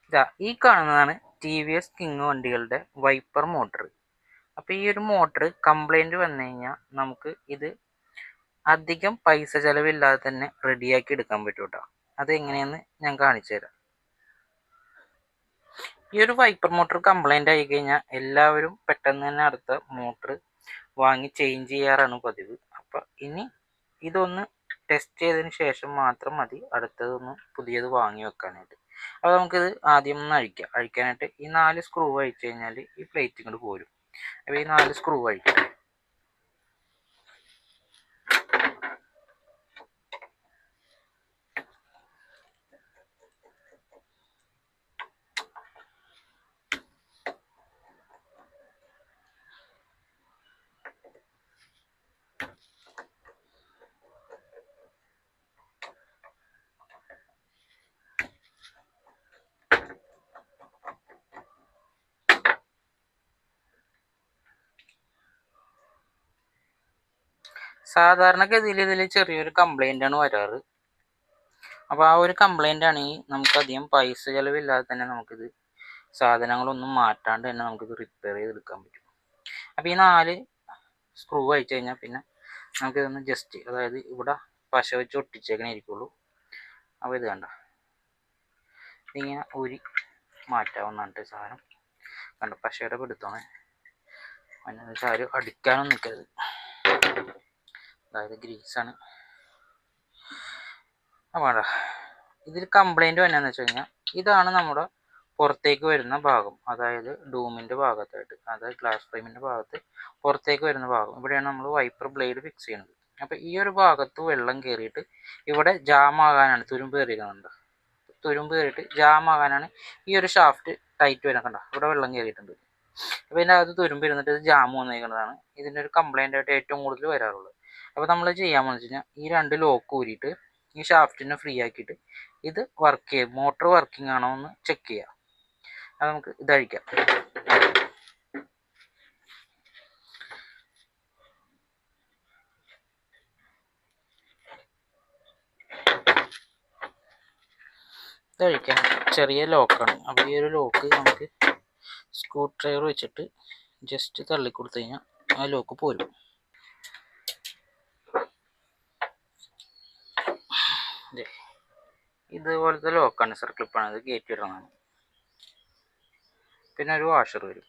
ഇതാ ഈ കാണുന്നതാണ് TVS കിങ് വണ്ടികളുടെ വൈപ്പർ മോട്ടർ. അപ്പോൾ ഈ ഒരു മോട്ടർ കംപ്ലൈൻറ്റ് വന്നു കഴിഞ്ഞാൽ നമുക്ക് ഇത് അധികം പൈസ ചിലവില്ലാതെ തന്നെ റെഡിയാക്കി എടുക്കാൻ പറ്റും കേട്ടോ. അതെങ്ങനെയാണെന്ന് ഞാൻ കാണിച്ചു തരാം. ഈ ഒരു വൈപ്പർ മോട്ടർ കംപ്ലൈൻ്റ് ആയി കഴിഞ്ഞാൽ എല്ലാവരും പെട്ടെന്ന് തന്നെ അടുത്ത മോട്ടർ വാങ്ങി ചേഞ്ച് ചെയ്യാറാണ് പതിവ്. അപ്പോൾ ഇനി ഇതൊന്ന് ടെസ്റ്റ് ചെയ്തതിന് ശേഷം മാത്രം മതി അടുത്തതൊന്ന് പുതിയത് വാങ്ങി വെക്കാനായിട്ട്. അപ്പോൾ നമുക്കിത് ആദ്യം ഒന്ന് അഴിക്കാനായിട്ട് ഈ 4 സ്ക്രൂ അഴിച്ചു കഴിഞ്ഞാൽ ഈ പ്ലേറ്റ് ഇങ്ങോട്ട് പോരും. അപ്പോൾ ഈ 4 സ്ക്രൂ അഴിക്കാം. സാധാരണഗതിയിൽ ഇതിൽ ചെറിയൊരു കംപ്ലൈൻ്റ് ആണ് വരാറ്. അപ്പോൾ ആ ഒരു കംപ്ലൈൻ്റ് ആണെങ്കിൽ നമുക്കധികം പൈസ ചിലവില്ലാതെ തന്നെ നമുക്കിത് സാധനങ്ങളൊന്നും മാറ്റാണ്ട് തന്നെ നമുക്കിത് റിപ്പയർ ചെയ്തെടുക്കാൻ പറ്റും. അപ്പോൾ ഈ 4 സ്ക്രൂ അഴിച്ചു കഴിഞ്ഞാൽ പിന്നെ നമുക്കിതൊന്ന് ജസ്റ്റ്, അതായത് ഇവിടെ പശ വെച്ച് ഒട്ടിച്ചേക്കണേ ഇരിക്കുള്ളൂ. അപ്പോൾ ഇത് കണ്ട ഇതിങ്ങനെ ഊരി മാറ്റാവുന്നതാണ് സാധനം. കണ്ട പശയുടെ പിടുത്തമാണ്. അതിനെന്ന് വെച്ചാൽ ആരും അടിക്കാനൊന്നും നിൽക്കരുത്. അതായത് ഗ്രീസാണ്. അപ്പോൾ ഇതിൽ കംപ്ലൈൻറ്റ് വന്നതെന്ന് വെച്ച് കഴിഞ്ഞാൽ ഇതാണ് നമ്മുടെ പുറത്തേക്ക് വരുന്ന ഭാഗം, അതായത് ഡൂമിൻ്റെ ഭാഗത്തായിട്ട്, അതായത് ഗ്ലാസ് ഫ്രെയിമിൻ്റെ ഭാഗത്ത് പുറത്തേക്ക് വരുന്ന ഭാഗം. ഇവിടെയാണ് നമ്മൾ വൈപ്പർ ബ്ലേഡ് ഫിക്സ് ചെയ്യുന്നത്. അപ്പോൾ ഈ ഒരു ഭാഗത്ത് വെള്ളം കയറിയിട്ട് ഇവിടെ ജാമാകാനാണ്, തുരുമ്പ് കയറിയിരുന്നുണ്ട്. തുരുമ്പ് കയറിയിട്ട് ജാമാകാനാണ് ഈ ഒരു ഷാഫ്റ്റ് ടൈറ്റ് വരാൻ. കണ്ട ഇവിടെ വെള്ളം കയറിയിട്ടുണ്ട്. അപ്പോൾ ഇതിൻ്റെ അകത്ത് തുരുമ്പ് ഇരുന്നിട്ട് ഇത് ജാം വന്നിരിക്കുന്നതാണ് ഇതിൻ്റെ ഒരു കംപ്ലൈൻ്റ് ആയിട്ട് ഏറ്റവും കൂടുതൽ വരാറുള്ളത്. അപ്പോൾ നമ്മൾ ചെയ്യാമെന്ന് വെച്ച് കഴിഞ്ഞാൽ ഈ 2 ലോക്ക് ഊരിയിട്ട് ഈ ഷാഫ്റ്റിനെ ഫ്രീ ആക്കിയിട്ട് ഇത് വർക്ക് ചെയ്യും, മോട്ടർ വർക്കിംഗ് ആണോ എന്ന് ചെക്ക് ചെയ്യാം. അത് നമുക്ക് ഇതഴിക്കാം. ഇതഴിക്കാൻ ചെറിയ ലോക്കാണ്. അപ്പോൾ ഈ ഒരു ലോക്ക് നമുക്ക് സ്ക്രൂ ഡ്രൈവർ വെച്ചിട്ട് ജസ്റ്റ് തള്ളി കൊടുത്തു കഴിഞ്ഞാൽ ആ ലോക്ക് പോരും. ഇതുപോലത്തെ ലോക്കാണ്, സർ ക്ലിപ്പാണ്, ഇത് കയറ്റി ഇടണതാണ്. പിന്നെ ഒരു വാഷർ വരും.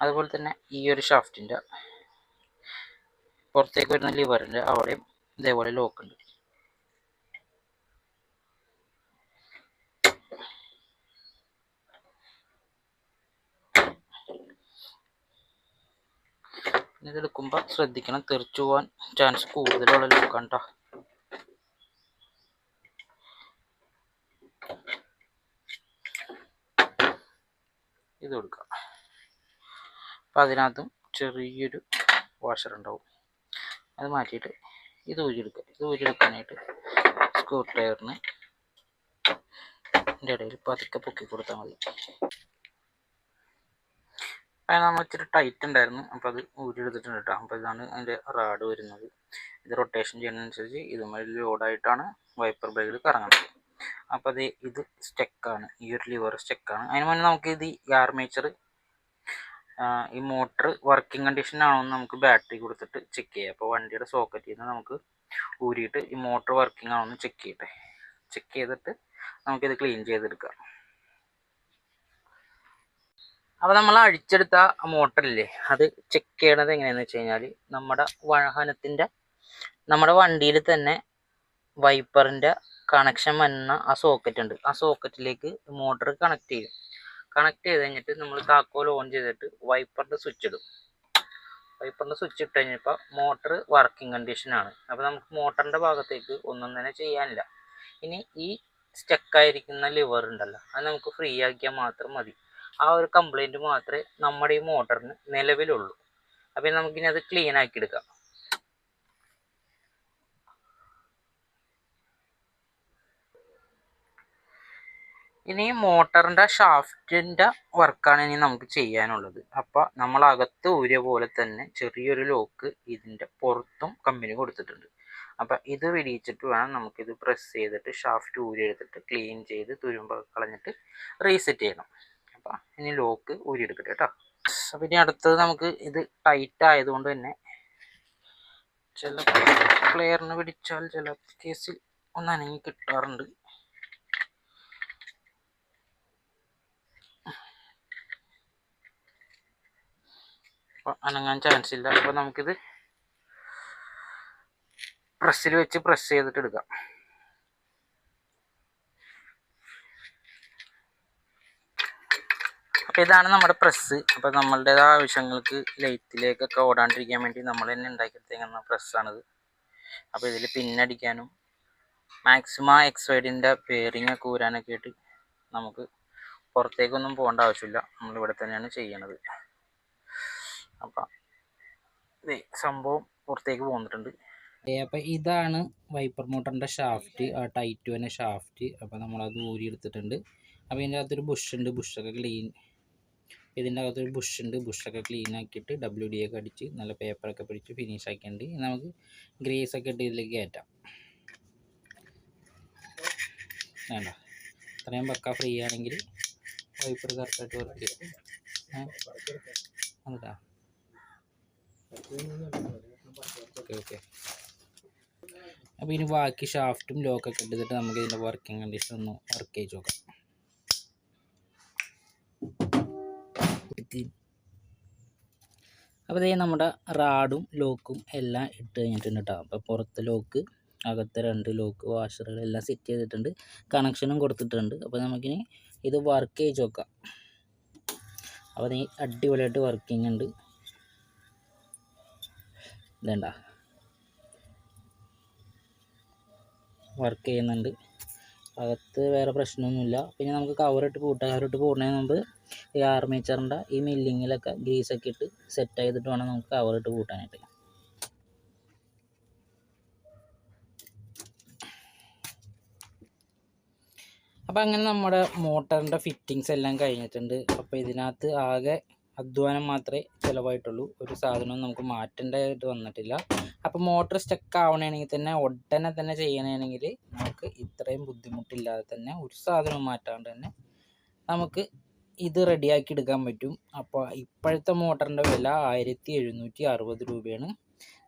അതുപോലെ തന്നെ ഈ ഒരു ഷാഫ്റ്റിൻ്റെ പുറത്തേക്ക് വരുന്ന ലിവറിൻ്റെ അവിടെയും ഇതേപോലെ ലോക്കുണ്ട്. ഇതെടുക്കുമ്പോൾ ശ്രദ്ധിക്കണം, തെറിച്ചു പോകാൻ ചാൻസ് കൂടുതലുള്ള ലോക്കാണ് കേട്ടോ. ഇത് കൊടുക്കാം. അപ്പോൾ അതിനകത്തും ചെറിയൊരു വാഷർ ഉണ്ടാവും. അത് മാറ്റിയിട്ട് ഇത് ഊരിയെടുക്കുക. ഇത് ഊരിയെടുക്കാനായിട്ട് സ്ക്രൂ ഡ്രൈവറിന് ഇതിൻ്റെ ഇടയിൽ പതുക്കെ പൊക്കി കൊടുത്താൽ മതി. അത് നമ്മൾ ഇച്ചിരി ടൈറ്റ് ഉണ്ടായിരുന്നു, അപ്പോൾ അത് ഊരിയെടുത്തിട്ടുണ്ട് കേട്ടോ. അപ്പോൾ ഇതാണ് അതിൻ്റെ റാഡ് വരുന്നത്. ഇത് റൊട്ടേഷൻ ചെയ്യുന്നതനുസരിച്ച് ഇതുമായി ലോഡായിട്ടാണ് വൈപ്പർ ബ്ലേഡ് കറങ്ങുന്നത്. അപ്പോൾ അത് ഇത് സ്റ്റെക്കാണ്, ഈ ഒരു ലിവർ സ്റ്റെക്കാണ്. അതിന് മുന്നേ നമുക്ക് ഇത് ഈ ആർമേച്ചർ, ഈ മോട്ടർ വർക്കിംഗ് കണ്ടീഷൻ ആണോ എന്ന് നമുക്ക് ബാറ്ററി കൊടുത്തിട്ട് ചെക്ക് ചെയ്യാം. അപ്പോൾ വണ്ടിയുടെ സോക്കറ്റിൽ നിന്ന് നമുക്ക് ഊരിയിട്ട് ഈ മോട്ടർ വർക്കിംഗ് ആണോ എന്ന് ചെക്ക് ചെയ്യട്ടെ. ചെക്ക് ചെയ്തിട്ട് നമുക്കിത് ക്ലീൻ ചെയ്തെടുക്കാം. അപ്പോൾ നമ്മൾ അഴിച്ചെടുത്ത മോട്ടറില്ലേ, അത് ചെക്ക് ചെയ്യണത് എങ്ങനെയാണെന്ന് വെച്ച് കഴിഞ്ഞാൽ നമ്മുടെ വണ്ടിയിൽ തന്നെ വൈപ്പറിൻ്റെ കണക്ഷൻ വന്ന ആ സോക്കറ്റ് ഉണ്ട്. ആ സോക്കറ്റിലേക്ക് മോട്ടർ കണക്ട് ചെയ്യും. കണക്ട് ചെയ്ത് കഴിഞ്ഞിട്ട് നമ്മൾ താക്കോൽ ഓൺ ചെയ്തിട്ട് വൈപ്പറിൻ്റെ സ്വിച്ച് ഇടും. വൈപ്പറിൻ്റെ സ്വിച്ച് ഇട്ട് കഴിഞ്ഞപ്പോൾ മോട്ടർ വർക്കിംഗ് കണ്ടീഷനാണ്. അപ്പോൾ നമുക്ക് മോട്ടറിൻ്റെ ഭാഗത്തേക്ക് ഒന്നും തന്നെ ചെയ്യാനില്ല. ഇനി ഈ സ്റ്റക്കായിരിക്കുന്ന ലിവർ ഉണ്ടല്ലോ, അത് നമുക്ക് ഫ്രീ ആക്കിയാൽ മാത്രം മതി. ആ ഒരു കംപ്ലൈൻറ്റ് മാത്രമേ നമ്മുടെ ഈ മോട്ടറിന് നിലവിലുള്ളൂ. അപ്പോൾ നമുക്കിനി അത് ക്ലീൻ ആക്കി എടുക്കാം. ഇനി മോട്ടറിൻ്റെ ഷാഫ്റ്റിൻ്റെ വർക്കാണ് ഇനി നമുക്ക് ചെയ്യാനുള്ളത്. അപ്പോൾ നമ്മൾ അകത്ത് ഊരിയ പോലെ തന്നെ ചെറിയൊരു ലോക്ക് ഇതിൻ്റെ പുറത്തും കമ്പനി കൊടുത്തിട്ടുണ്ട്. അപ്പോൾ ഇത് വിടിയിച്ചിട്ട് വേണം നമുക്കിത് പ്രസ് ചെയ്തിട്ട് ഷാഫ്റ്റ് ഊരിയെടുത്തിട്ട് ക്ലീൻ ചെയ്ത് തുരുമ്പൊക്കെ കളഞ്ഞിട്ട് റീസെറ്റ് ചെയ്യണം. അപ്പോൾ ഇനി ലോക്ക് ഊരിയെടുക്കട്ടെ കേട്ടോ. അപ്പോൾ ഇനി അടുത്തത് നമുക്ക് ഇത് ടൈറ്റ് ആയതുകൊണ്ട് തന്നെ ചില പ്ലെയറിന് പിടിച്ചാൽ ചില കേസിൽ ഒന്ന് അനങ്ങി കിട്ടാറുണ്ട്. അപ്പോൾ അനങ്ങാൻ ചാൻസ് ഇല്ല. അപ്പോൾ നമുക്കിത് പ്രസ്സിൽ വെച്ച് പ്രസ് ചെയ്തിട്ട് എടുക്കാം. അപ്പോൾ ഇതാണ് നമ്മുടെ പ്രസ്. അപ്പോൾ നമ്മളുടേത് ആവശ്യങ്ങൾക്ക് ലൈറ്റിലേക്കൊക്കെ ഓടാണ്ടിരിക്കാൻ വേണ്ടി നമ്മൾ തന്നെ ഉണ്ടാക്കിയെടുത്തേക്കുന്ന പ്രസ്സാണിത്. അപ്പോൾ ഇതിൽ പിന്നടിക്കാനും മാക്സിമം എക്സ്വൈഡിൻ്റെ ബെയറിംഗ് ഒക്കെ ഊരാനൊക്കെ ആയിട്ട് നമുക്ക് പുറത്തേക്കൊന്നും പോകേണ്ട ആവശ്യമില്ല, നമ്മളിവിടെ തന്നെയാണ് ചെയ്യണത്. അപ്പം ഇതേ സംഭവം പുറത്തേക്ക് പോന്നിട്ടുണ്ട്. അപ്പോൾ ഇതാണ് വൈപ്പർ മോട്ടറിൻ്റെ ഷാഫ്റ്റ്, ആ ടൈറ്റ് തന്നെ ഷാഫ്റ്റ്. അപ്പോൾ നമ്മളത് ഊരി എടുത്തിട്ടുണ്ട്. അപ്പോൾ ഇതിൻ്റെ അകത്തൊരു ബുഷുണ്ട്, ബുഷൊക്കെ ക്ലീൻ, ഇതിൻ്റെ അകത്തൊരു ബുഷുണ്ട്, ബുഷൊക്കെ ക്ലീൻ ആക്കിയിട്ട് WD ഒക്കെ അടിച്ച് നല്ല പേപ്പറൊക്കെ പിടിച്ച് ഫിനിഷ് ആക്കിയിട്ടുണ്ട്. നമുക്ക് ഗ്രേസ് ഒക്കെ ഇട്ട് ഇതിലേക്ക് കയറ്റാം. വേണ്ട അത്രയും പക്ക ഫ്രീ ആണെങ്കിൽ വൈപ്പർ കറക്റ്റായിട്ട് വർക്ക് ചെയ്യും. അതാ ഓക്കെ. അപ്പോൾ ഇനി ബാക്കി ഷാഫ്റ്റും ലോക്കൊക്കെ എടുത്തിട്ട് നമുക്ക് ഇതിൻ്റെ വർക്കിംഗ് കണ്ടീഷൻ ഒന്ന് വർക്ക് ചെയ്ത് നോക്കാം. അപ്പോൾ ഇതേ നമ്മുടെ റാഡും ലോക്കും എല്ലാം ഇട്ട് കഴിഞ്ഞിട്ടുണ്ട് കേട്ടോ. അപ്പോൾ പുറത്ത് ലോക്ക്, അകത്തെ 2 ലോക്ക് വാഷറുകളെല്ലാം സെറ്റ് ചെയ്തിട്ടുണ്ട്, കണക്ഷനും കൊടുത്തിട്ടുണ്ട്. അപ്പോൾ നമുക്കിനി ഇത് വർക്ക് ചെയ്ത് നോക്കാം. അപ്പോൾ ഈ അടിപൊളിയായിട്ട് വർക്കിംഗ് ഉണ്ട്. ഇതേണ്ട വർക്ക് ചെയ്യുന്നുണ്ട്, അകത്ത് വേറെ പ്രശ്നമൊന്നുമില്ല. പിന്നെ നമുക്ക് കവറിട്ട് പൂട്ടുന്നതിന് മുമ്പ് ഈ ആർമേച്ചറിൻ്റെ ഈ മില്ലിങ്ങിലൊക്കെ ഗ്രീസൊക്കെ ഇട്ട് സെറ്റ് ചെയ്തിട്ട് വേണം നമുക്ക് കവറിട്ട് പൂട്ടാനായിട്ട്. അപ്പോൾ അങ്ങനെ നമ്മുടെ മോട്ടറിൻ്റെ ഫിറ്റിങ്സ് എല്ലാം കഴിഞ്ഞിട്ടുണ്ട്. അപ്പോൾ ഇതിനകത്ത് ആകെ അധ്വാനം മാത്രമേ ചിലവായിട്ടുള്ളൂ, ഒരു സാധനവും നമുക്ക് മാറ്റേണ്ടതായിട്ട് വന്നിട്ടില്ല. അപ്പോൾ മോട്ടർ സ്റ്റക്ക് ആവണമെങ്കിൽ തന്നെ ഉടനെ തന്നെ ചെയ്യണമെങ്കിൽ നമുക്ക് ഇത്രയും ബുദ്ധിമുട്ടില്ലാതെ തന്നെ ഒരു സാധനവും മാറ്റാണ്ട് തന്നെ നമുക്ക് ഇത് റെഡിയാക്കി എടുക്കാൻ പറ്റും. അപ്പോൾ ഇപ്പോഴത്തെ മോട്ടറിൻ്റെ വില 1760 രൂപയാണ്.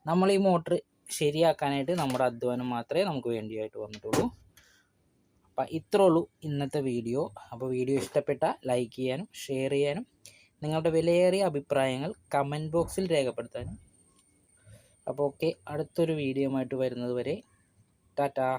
നമ്മൾ ഈ മോട്ടർ ശരിയാക്കാനായിട്ട് നമ്മുടെ അധ്വാനം മാത്രമേ നമുക്ക് വേണ്ടിയായിട്ട് വന്നിട്ടുള്ളൂ. അപ്പോൾ ഇത്രേ ഉള്ളൂ ഇന്നത്തെ വീഡിയോ. അപ്പോൾ വീഡിയോ ഇഷ്ടപ്പെട്ട ലൈക്ക് ചെയ്യാനും ഷെയർ ചെയ്യാനും നിങ്ങളുടെ വിലയേറിയ അഭിപ്രായങ്ങൾ കമൻറ്റ് ബോക്സിൽ രേഖപ്പെടുത്താനും. അപ്പോൾ ഓക്കെ, അടുത്തൊരു വീഡിയോ ആയിട്ട് വരുന്നത് വരെ ടാറ്റാ.